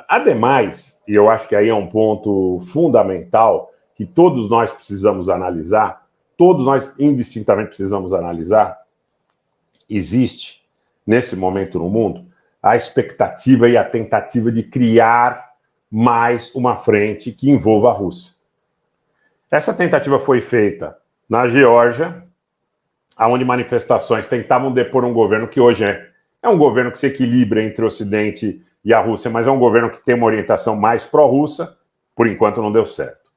Ademais, e eu acho que aí é um ponto fundamental que todos nós precisamos analisar, todos nós indistintamente precisamos analisar, existe, nesse momento no mundo, a expectativa e a tentativa de criar mais uma frente que envolva a Rússia. Essa tentativa foi feita na Geórgia, onde manifestações tentavam depor um governo que hoje é um governo que se equilibra entre o Ocidente e a Rússia, mas é um governo que tem uma orientação mais pró-russa, por enquanto não deu certo.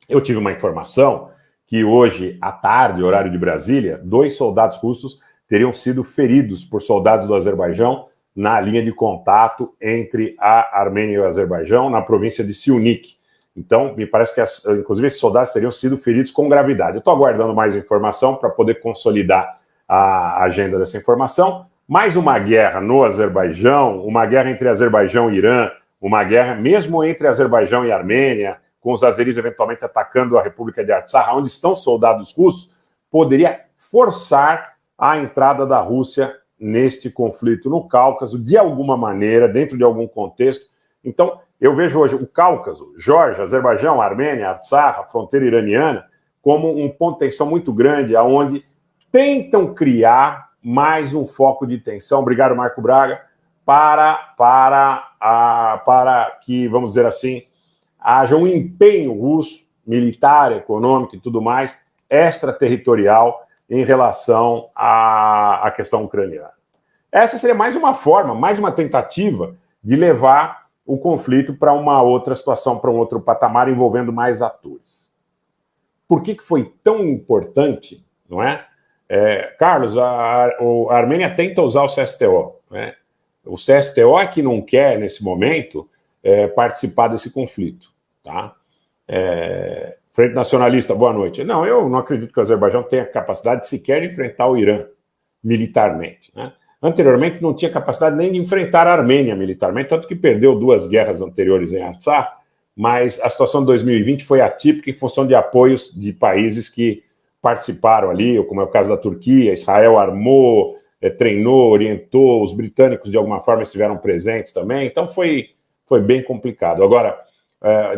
Eu tive uma informação que hoje, à tarde, horário de Brasília, 2 soldados russos teriam sido feridos por soldados do Azerbaijão na linha de contato entre a Armênia e o Azerbaijão, na província de Siunik. Então, me parece que, inclusive, esses soldados teriam sido feridos com gravidade. Eu estou aguardando mais informação para poder consolidar a agenda dessa informação. Mais uma guerra no Azerbaijão, uma guerra entre Azerbaijão e Irã, uma guerra mesmo entre Azerbaijão e Armênia, com os azeris eventualmente atacando a República de Artsakh, onde estão soldados russos, poderia forçar a entrada da Rússia neste conflito no Cáucaso, de alguma maneira, dentro de algum contexto. Então, eu vejo hoje o Cáucaso, Geórgia, Azerbaijão, Armênia, Artsakh, a fronteira iraniana, como um ponto de tensão muito grande, onde tentam criar mais um foco de tensão, obrigado Marco Braga, para que, vamos dizer assim, haja um empenho russo, militar, econômico e tudo mais, extraterritorial, em relação à questão ucraniana. Essa seria mais uma forma, mais uma tentativa de levar o conflito para uma outra situação, para um outro patamar, envolvendo mais atores. Por que foi tão importante, não é? Carlos, a Armênia tenta usar o CSTO. Né? O CSTO é que não quer, nesse momento, participar desse conflito. Tá? Frente Nacionalista, boa noite. Não, eu não acredito que o Azerbaijão tenha capacidade de sequer enfrentar o Irã militarmente. Né? Anteriormente não tinha capacidade nem de enfrentar a Armênia militarmente, tanto que perdeu 2 guerras anteriores em Artsakh, mas a situação de 2020 foi atípica em função de apoios de países que participaram ali, como é o caso da Turquia. Israel armou, treinou, orientou, os britânicos de alguma forma estiveram presentes também, então foi bem complicado. Agora,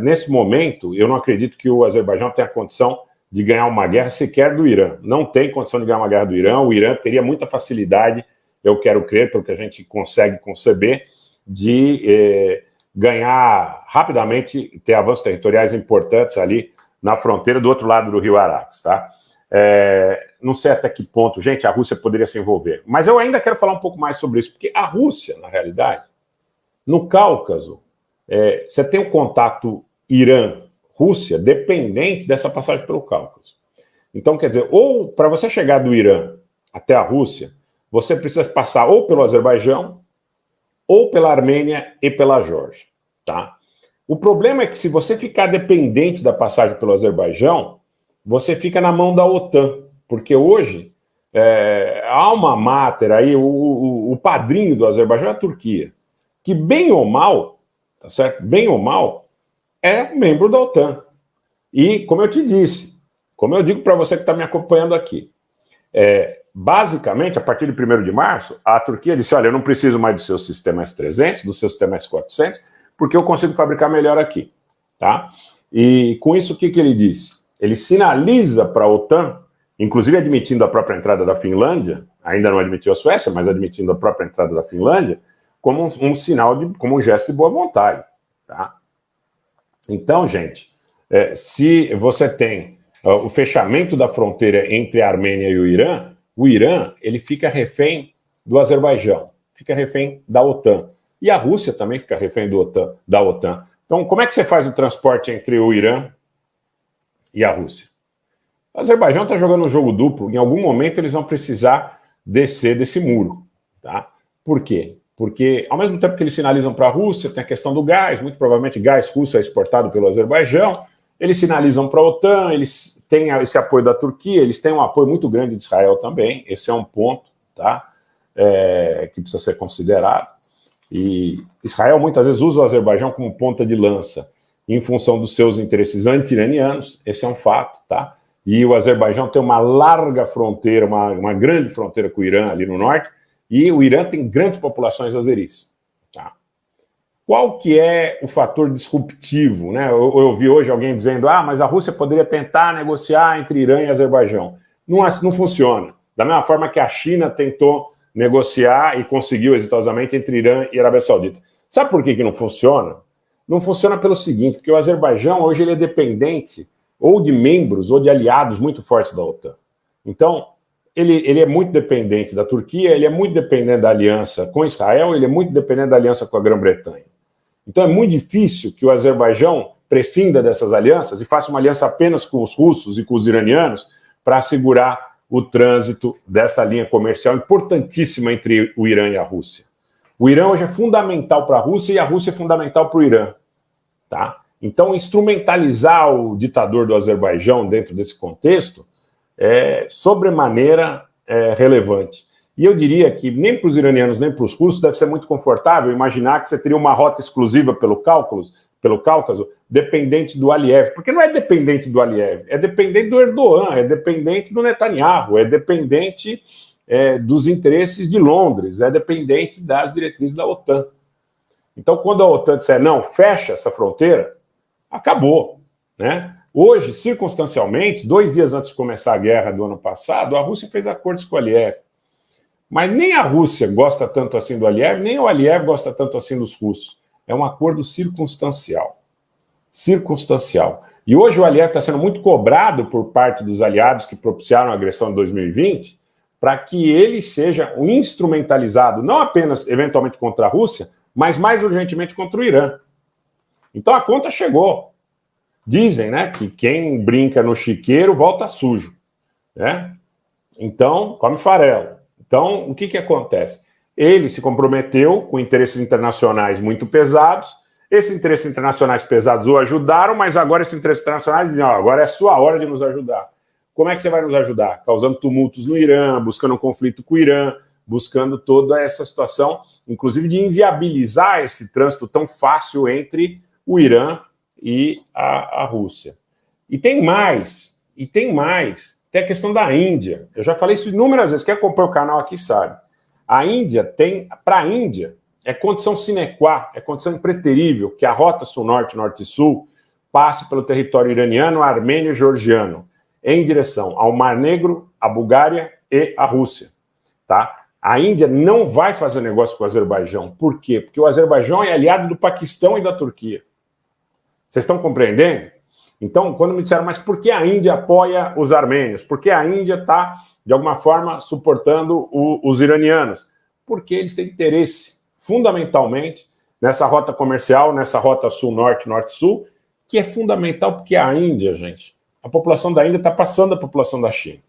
nesse momento, eu não acredito que o Azerbaijão tenha condição de ganhar uma guerra sequer do Irã. Não tem condição de ganhar uma guerra do Irã. O Irã teria muita facilidade, eu quero crer, pelo que a gente consegue conceber, de ganhar rapidamente, ter avanços territoriais importantes ali na fronteira do outro lado do rio Arax, tá? Não sei até que ponto, gente, a Rússia poderia se envolver. Mas eu ainda quero falar um pouco mais sobre isso, porque a Rússia, na realidade, no Cáucaso, você tem o contato Irã-Rússia dependente dessa passagem pelo Cáucaso. Então, quer dizer, ou para você chegar do Irã até a Rússia, você precisa passar ou pelo Azerbaijão, ou pela Armênia e pela Geórgia. Tá? O problema é que se você ficar dependente da passagem pelo Azerbaijão, você fica na mão da OTAN, porque hoje a alma mater aí, o padrinho do Azerbaijão é a Turquia, que bem ou mal, tá certo? Bem ou mal, é membro da OTAN. E, como eu te disse, como eu digo para você que está me acompanhando aqui, basicamente, a partir de 1º de março, a Turquia disse, olha, eu não preciso mais do seu sistema S-300, do seu sistema S-400, porque eu consigo fabricar melhor aqui. Tá? E com isso, o que ele disse? Ele sinaliza para a OTAN, inclusive admitindo a própria entrada da Finlândia, ainda não admitiu a Suécia, mas admitindo a própria entrada da Finlândia, como um sinal, como um gesto de boa vontade. Tá? Então, gente, se você tem o fechamento da fronteira entre a Armênia e o Irã ele fica refém do Azerbaijão, fica refém da OTAN. E a Rússia também fica refém da OTAN. Então, como é que você faz o transporte entre o Irã e a Rússia? O Azerbaijão está jogando um jogo duplo. Em algum momento eles vão precisar descer desse muro. Tá? Por quê? Porque, ao mesmo tempo que eles sinalizam para a Rússia, tem a questão do gás, muito provavelmente gás russo é exportado pelo Azerbaijão, eles sinalizam para a OTAN, eles têm esse apoio da Turquia, eles têm um apoio muito grande de Israel também, esse é um ponto, tá? Que precisa ser considerado. E Israel muitas vezes usa o Azerbaijão como ponta de lança em função dos seus interesses anti-iranianos, esse é um fato, tá? E o Azerbaijão tem uma larga fronteira, uma grande fronteira com o Irã ali no norte, e o Irã tem grandes populações azeris. Tá? qual que é o fator disruptivo, né? Eu vi hoje alguém dizendo, mas a Rússia poderia tentar negociar entre Irã e Azerbaijão. Não funciona. Da mesma forma que a China tentou negociar e conseguiu exitosamente entre Irã e Arábia Saudita. Sabe por que não funciona? Não funciona pelo seguinte, porque o Azerbaijão hoje ele é dependente ou de membros ou de aliados muito fortes da OTAN. Então, ele é muito dependente da Turquia, ele é muito dependente da aliança com Israel, ele é muito dependente da aliança com a Grã-Bretanha. Então é muito difícil que o Azerbaijão prescinda dessas alianças e faça uma aliança apenas com os russos e com os iranianos para assegurar o trânsito dessa linha comercial importantíssima entre o Irã e a Rússia. O Irã hoje é fundamental para a Rússia e a Rússia é fundamental para o Irã. Tá? Então, instrumentalizar o ditador do Azerbaijão dentro desse contexto é sobremaneira relevante. E eu diria que nem para os iranianos nem para os russos deve ser muito confortável imaginar que você teria uma rota exclusiva pelo Cáucaso, dependente do Aliyev. Porque não é dependente do Aliyev, é dependente do Erdogan, é dependente do Netanyahu, é dependente dos interesses de Londres, é dependente das diretrizes da OTAN. Então, quando a OTAN disser, não, fecha essa fronteira, acabou, né? Hoje, circunstancialmente, 2 dias antes de começar a guerra do ano passado, a Rússia fez acordos com o Aliyev. Mas nem a Rússia gosta tanto assim do Aliyev, nem o Aliyev gosta tanto assim dos russos. É um acordo circunstancial. Circunstancial. E hoje o Aliyev está sendo muito cobrado por parte dos aliados que propiciaram a agressão de 2020 para que ele seja instrumentalizado, não apenas eventualmente contra a Rússia, mas mais urgentemente contra o Irã. Então a conta chegou. Dizem, né, que quem brinca no chiqueiro volta sujo, né? Então, come farelo. Então, o que acontece? Ele se comprometeu com interesses internacionais muito pesados. Esses interesses internacionais pesados o ajudaram, mas agora esses interesses internacionais dizem, agora é sua hora de nos ajudar. Como é que você vai nos ajudar? Causando tumultos no Irã, buscando um conflito com o Irã, buscando toda essa situação, inclusive de inviabilizar esse trânsito tão fácil entre o Irã e a Rússia. E tem mais. Tem a questão da Índia. Eu já falei isso inúmeras vezes. Quem acompanha o canal aqui sabe. A Índia tem, para a Índia, é condição sine qua, é condição impreterível que a rota sul-norte, norte e sul passe pelo território iraniano, armênio e georgiano, em direção ao Mar Negro, a Bulgária e a Rússia. Tá? A Índia não vai fazer negócio com o Azerbaijão. Por quê? Porque o Azerbaijão é aliado do Paquistão e da Turquia. Vocês estão compreendendo? Então, quando me disseram, mas por que a Índia apoia os armênios? Por que a Índia está, de alguma forma, suportando os iranianos? Porque eles têm interesse, fundamentalmente, nessa rota comercial, nessa rota sul-norte, norte-sul, que é fundamental porque a Índia, gente, a população da Índia está passando a população da China.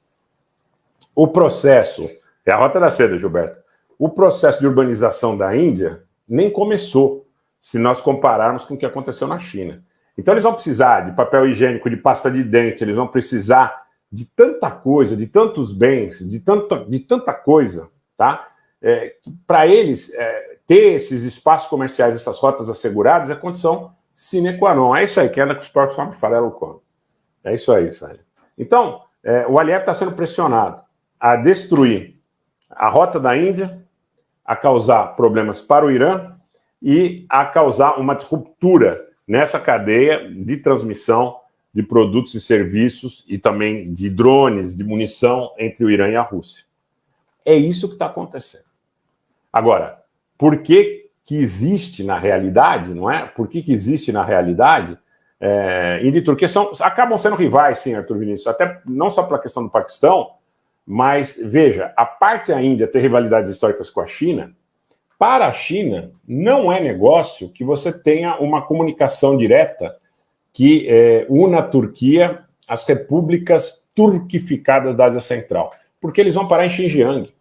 O processo, é a rota da seda, Gilberto, o processo de urbanização da Índia nem começou, se nós compararmos com o que aconteceu na China. Então eles vão precisar de papel higiênico, de pasta de dente, eles vão precisar de tanta coisa, de tantos bens, de tanta coisa, tá? Para eles ter esses espaços comerciais, essas rotas asseguradas, é condição sine qua non. É isso aí, quem anda com os porcos come farelo come. É isso aí, Sérgio. Então, o Aliyev está sendo pressionado a destruir a rota da Índia, a causar problemas para o Irã e a causar uma ruptura nessa cadeia de transmissão de produtos e serviços e também de drones, de munição entre o Irã e a Rússia. É isso que está acontecendo. Agora, por que existe na realidade, não é? Por que existe na realidade Índia e Turquia acabam sendo rivais, sim, Arthur Vinícius, até não só pela questão do Paquistão, mas, veja, a parte da Índia ter rivalidades históricas com a China, para a China, não é negócio que você tenha uma comunicação direta que una a Turquia às repúblicas turquificadas da Ásia Central, porque eles vão parar em Xinjiang.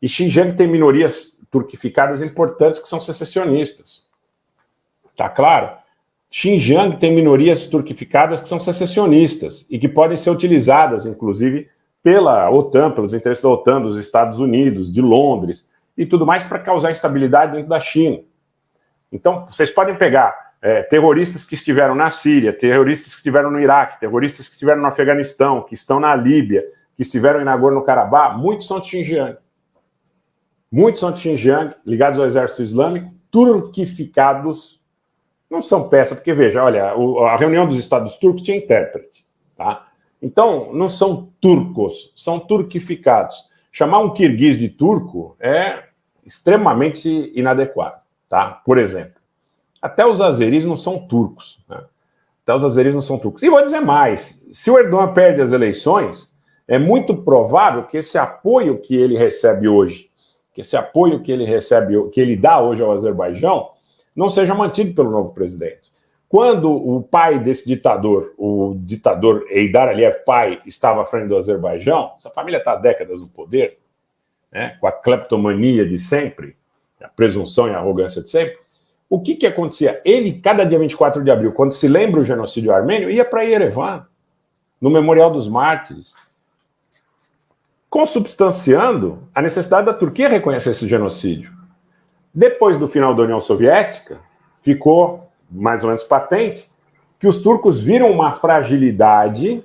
E Xinjiang tem minorias turquificadas importantes que são secessionistas. Tá claro? Xinjiang tem minorias turquificadas que são secessionistas e que podem ser utilizadas, inclusive, pela OTAN, pelos interesses da OTAN, dos Estados Unidos, de Londres, e tudo mais para causar instabilidade dentro da China. Então, vocês podem pegar terroristas que estiveram na Síria, terroristas que estiveram no Iraque, terroristas que estiveram no Afeganistão, que estão na Líbia, que estiveram em Nagorno-Karabakh, muitos são de Xinjiang. Muitos são de Xinjiang, ligados ao exército islâmico, turquificados, não são peça, porque veja, olha, a reunião dos Estados Turcos tinha intérprete, tá? Então, não são turcos, são turquificados. Chamar um kirguiz de turco é extremamente inadequado, tá? Por exemplo, até os azeris não são turcos, né? Até os azeris não são turcos. E vou dizer mais, se o Erdogan perde as eleições, é muito provável que esse apoio que ele recebe hoje, que esse apoio que ele dá hoje ao Azerbaijão, não seja mantido pelo novo presidente. Quando o pai desse ditador, o ditador Heydar Aliyev pai, estava à frente do Azerbaijão, essa família está há décadas no poder, né, com a cleptomania de sempre, a presunção e a arrogância de sempre, o que acontecia? Ele, cada dia 24 de abril, quando se lembra o genocídio armênio, ia para Yerevan, no Memorial dos Mártires, consubstanciando a necessidade da Turquia reconhecer esse genocídio. Depois do final da União Soviética, ficou mais ou menos patente que os turcos viram uma fragilidade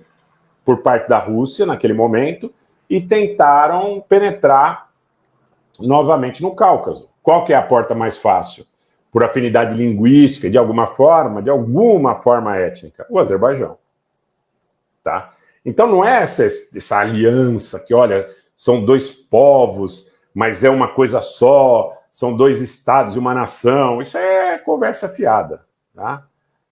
por parte da Rússia naquele momento e tentaram penetrar novamente no Cáucaso. Qual que é a porta mais fácil? Por afinidade linguística, de alguma forma étnica, o Azerbaijão. Tá? Então não é essa aliança que, olha, são dois povos, mas é uma coisa só, são dois estados e uma nação. Isso é conversa fiada. Tá?